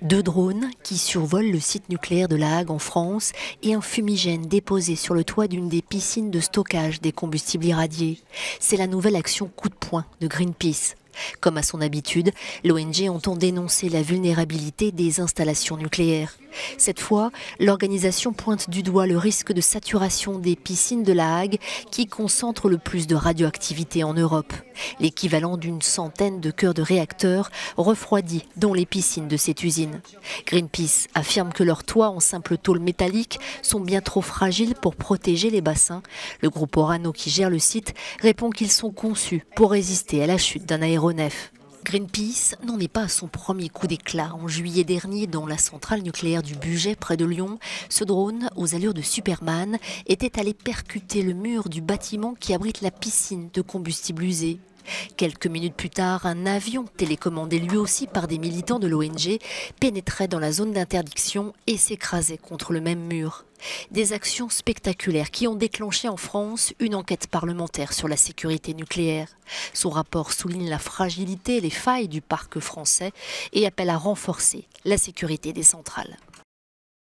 Deux drones qui survolent le site nucléaire de La Hague en France et un fumigène déposé sur le toit d'une des piscines de stockage des combustibles irradiés. C'est la nouvelle action coup de poing de Greenpeace. Comme à son habitude, l'ONG entend dénoncer la vulnérabilité des installations nucléaires. Cette fois, l'organisation pointe du doigt le risque de saturation des piscines de La Hague qui concentrent le plus de radioactivité en Europe. L'équivalent d'une centaine de cœurs de réacteurs refroidis dans les piscines de cette usine. Greenpeace affirme que leurs toits en simple tôle métallique sont bien trop fragiles pour protéger les bassins. Le groupe Orano qui gère le site répond qu'ils sont conçus pour résister à la chute d'un aéronef. Greenpeace n'en est pas à son premier coup d'éclat. En juillet dernier, dans la centrale nucléaire du Bugey, près de Lyon, ce drone, aux allures de Superman, était allé percuter le mur du bâtiment qui abrite la piscine de combustible usé. Quelques minutes plus tard, un avion, télécommandé lui aussi par des militants de l'ONG, pénétrait dans la zone d'interdiction et s'écrasait contre le même mur. Des actions spectaculaires qui ont déclenché en France une enquête parlementaire sur la sécurité nucléaire. Son rapport souligne la fragilité et les failles du parc français et appelle à renforcer la sécurité des centrales.